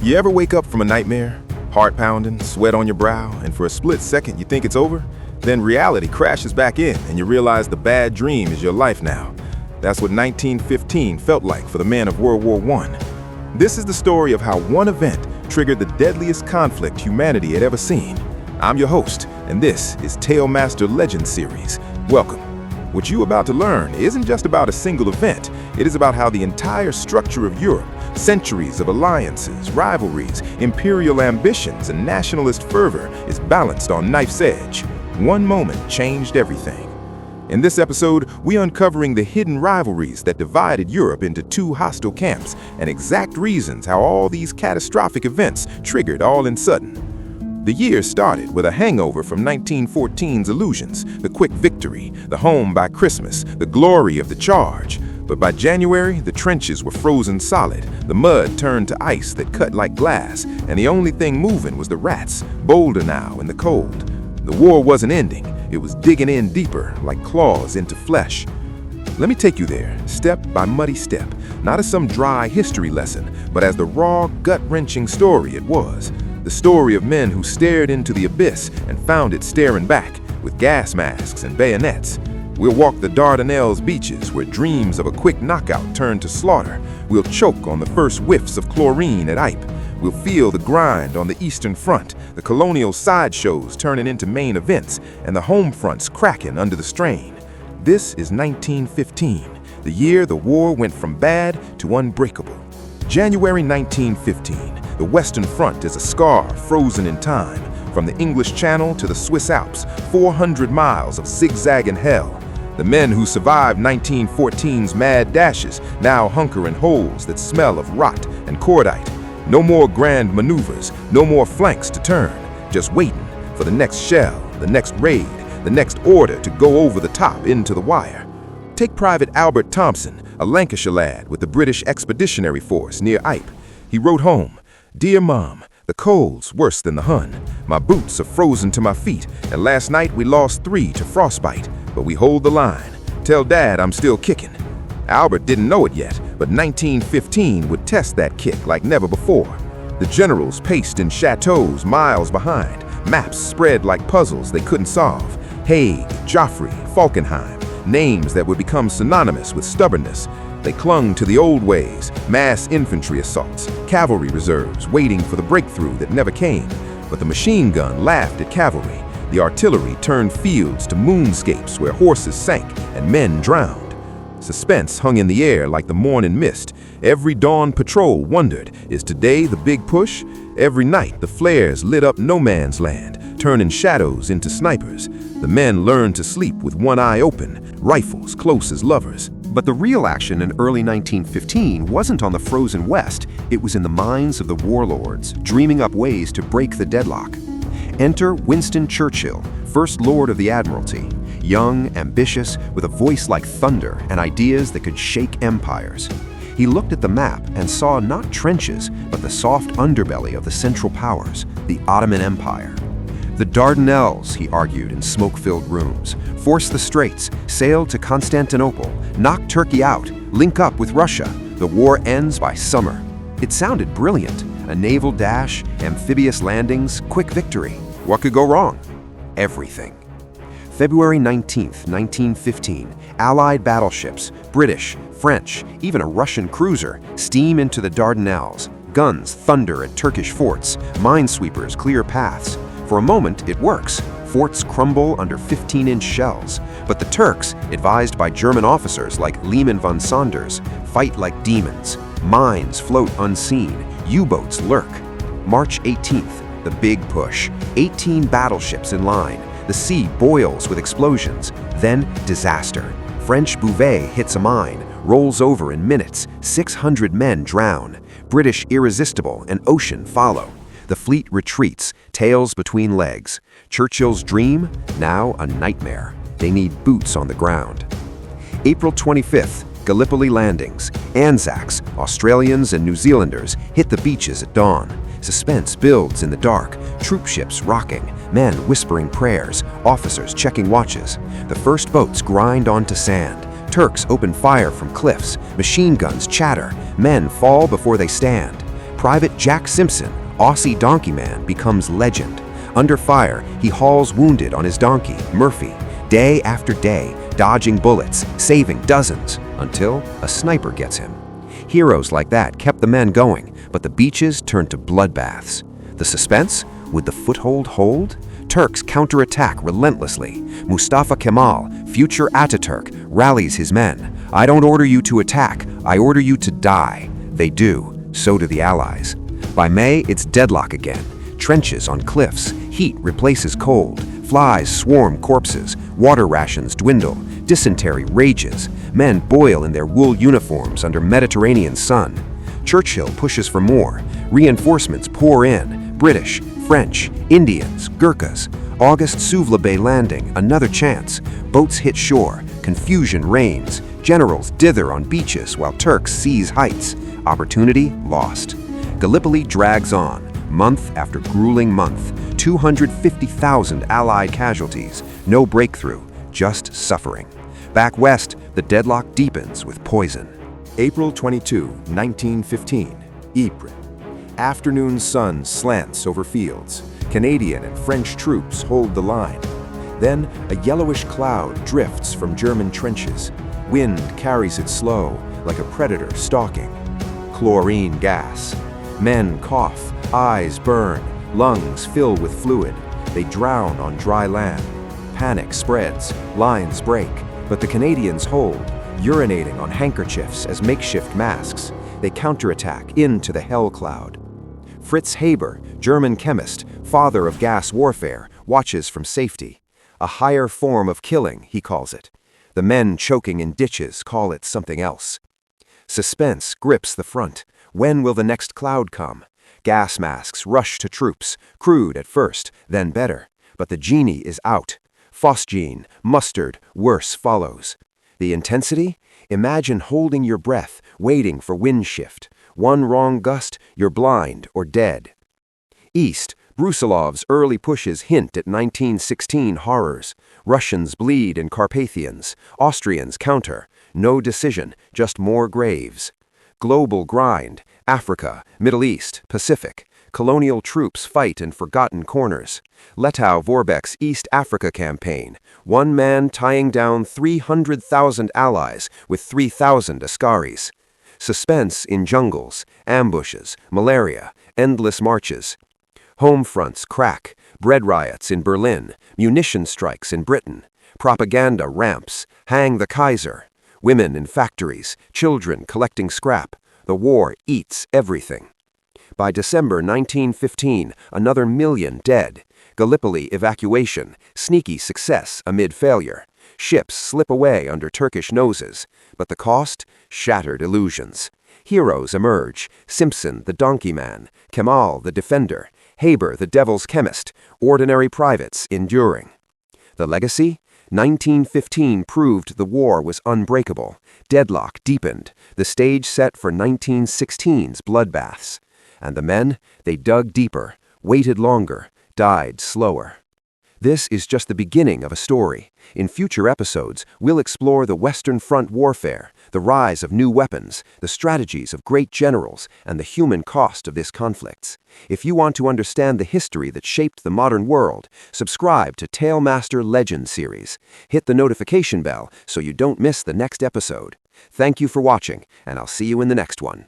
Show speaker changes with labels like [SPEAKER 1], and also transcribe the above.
[SPEAKER 1] You ever wake up from a nightmare? Heart pounding, sweat on your brow, and for a split second you think it's over? Then reality crashes back in and you realize the bad dream is your life now. That's what 1915 felt like for the men of World War I. This is the story of how one event triggered the deadliest conflict humanity had ever seen. I'm your host, and this is Tale Master Legend Series. Welcome. What you're about to learn isn't just about a single event. It is about how the entire structure of Europe, centuries of alliances, rivalries, imperial ambitions, and nationalist fervor is balanced on knife's edge. One moment changed everything. In this episode, we're uncovering the hidden rivalries that divided Europe into two hostile camps and exact reasons how all these catastrophic events triggered all in sudden. The year started with a hangover from 1914's illusions, the quick victory, the home by Christmas, the glory of the charge. But by January, the trenches were frozen solid, the mud turned to ice that cut like glass, and the only thing moving was the rats, bolder now in the cold. The war wasn't ending, it was digging in deeper, like claws into flesh. Let me take you there, step by muddy step, not as some dry history lesson, but as the raw, gut-wrenching story it was. The story of men who stared into the abyss and found it staring back, with gas masks and bayonets. We'll walk the Dardanelles beaches where dreams of a quick knockout turn to slaughter. We'll choke on the first whiffs of chlorine at Ypres. We'll feel the grind on the Eastern Front, the colonial sideshows turning into main events, and the home fronts cracking under the strain. This is 1915, the year the war went from bad to unbreakable. January 1915. The Western Front is a scar frozen in time. From the English Channel to the Swiss Alps, 400 miles of zigzagging hell. The men who survived 1914's mad dashes now hunker in holes that smell of rot and cordite. No more grand maneuvers, no more flanks to turn, just waiting for the next shell, the next raid, the next order to go over the top into the wire. Take Private Albert Thompson, a Lancashire lad with the British Expeditionary Force near Ypres. He wrote home, "Dear Mom, the cold's worse than the Hun. My boots are frozen to my feet, and last night we lost 3 to frostbite, but we hold the line. Tell Dad I'm still kicking." Albert didn't know it yet, but 1915 would test that kick like never before. The generals paced in chateaus miles behind, maps spread like puzzles they couldn't solve. Haig, Joffre, Falkenhayn, names that would become synonymous with stubbornness. They clung to the old ways, mass infantry assaults, cavalry reserves waiting for the breakthrough that never came. But the machine gun laughed at cavalry. The artillery turned fields to moonscapes where horses sank and men drowned. Suspense hung in the air like the morning mist. Every dawn patrol wondered, is today the big push? Every night the flares lit up no man's land, turning shadows into snipers. The men learned to sleep with one eye open, rifles close as lovers.
[SPEAKER 2] But the real action in early 1915 wasn't on the frozen West, it was in the minds of the warlords, dreaming up ways to break the deadlock. Enter Winston Churchill, First Lord of the Admiralty, young, ambitious, with a voice like thunder and ideas that could shake empires. He looked at the map and saw not trenches, but the soft underbelly of the Central Powers, the Ottoman Empire. The Dardanelles, he argued in smoke-filled rooms, force the straits, sail to Constantinople, knock Turkey out, link up with Russia. The war ends by summer. It sounded brilliant. A naval dash, amphibious landings, quick victory. What could go wrong? Everything. February 19th, 1915, Allied battleships, British, French, even a Russian cruiser, steam into the Dardanelles. Guns thunder at Turkish forts, minesweepers clear paths. For a moment, it works. Forts crumble under 15-inch shells. But the Turks, advised by German officers like Lehmann von Sonders, fight like demons. Mines float unseen. U-boats lurk. March 18th, the big push. 18 battleships in line. The sea boils with explosions. Then disaster. French Bouvet hits a mine, rolls over in minutes. 600 men drown. British Irresistible and Ocean follow. The fleet retreats, tails between legs. Churchill's dream, now a nightmare. They need boots on the ground. April 25th, Gallipoli landings. ANZACs, Australians and New Zealanders, hit the beaches at dawn. Suspense builds in the dark, troop ships rocking, men whispering prayers, officers checking watches. The first boats grind onto sand. Turks open fire from cliffs, machine guns chatter, men fall before they stand. Private Jack Simpson, Aussie donkey man, becomes legend. Under fire, he hauls wounded on his donkey, Murphy, day after day, dodging bullets, saving dozens, until a sniper gets him. Heroes like that kept the men going, but the beaches turned to bloodbaths. The suspense? Would the foothold hold? Turks counterattack relentlessly. Mustafa Kemal, future Ataturk, rallies his men. I don't order you to attack, I order you to die. They do. So do the Allies. By May, it's deadlock again. Trenches on cliffs, heat replaces cold, flies swarm corpses, water rations dwindle, dysentery rages, men boil in their wool uniforms under Mediterranean sun. Churchill pushes for more, reinforcements pour in, British, French, Indians, Gurkhas. August Suvla Bay landing, another chance. Boats hit shore, confusion reigns, generals dither on beaches while Turks seize heights. Opportunity lost. Gallipoli drags on, month after grueling month. 250,000 Allied casualties, no breakthrough, just suffering. Back west, the deadlock deepens with poison.
[SPEAKER 1] April 22, 1915, Ypres. Afternoon sun slants over fields. Canadian and French troops hold the line. Then a yellowish cloud drifts from German trenches. Wind carries it slow, like a predator stalking. Chlorine gas. Men cough, eyes burn, lungs fill with fluid. They drown on dry land. Panic spreads, lines break, but the Canadians hold, urinating on handkerchiefs as makeshift masks. They counterattack into the hell cloud. Fritz Haber, German chemist, father of gas warfare, watches from safety. A higher form of killing, he calls it. The men choking in ditches call it something else. Suspense grips the front. When will the next cloud come? Gas masks rush to troops, crude at first, then better. But the genie is out. Phosgene, mustard, worse follows. The intensity? Imagine holding your breath, waiting for wind shift. One wrong gust, you're blind or dead. East, Brusilov's early pushes hint at 1916 horrors. Russians bleed in Carpathians. Austrians counter. No decision, just more graves. Global grind. Africa, Middle East, Pacific. Colonial troops fight in forgotten corners. Lettow-Vorbeck's East Africa campaign. One man tying down 300,000 allies with 3,000 askaris. Suspense in jungles, ambushes, malaria, endless marches. Home fronts crack, bread riots in Berlin, munition strikes in Britain. Propaganda ramps, hang the Kaiser. Women in factories, children collecting scrap. The war eats everything. By December 1915, another million dead. Gallipoli evacuation, sneaky success amid failure. Ships slip away under Turkish noses. But the cost? Shattered illusions. Heroes emerge. Simpson, the donkey man. Kemal, the defender. Haber, the devil's chemist. Ordinary privates enduring. The legacy? 1915 proved the war was unbreakable. Deadlock deepened. The stage set for 1916's bloodbaths. And the men? They dug deeper, waited longer, died slower. This is just the beginning of a story. In future episodes, we'll explore the Western Front warfare, the rise of new weapons, the strategies of great generals, and the human cost of this conflict. If you want to understand the history that shaped the modern world, subscribe to Tailmaster Legend series. Hit the notification bell so you don't miss the next episode. Thank you for watching, and I'll see you in the next one.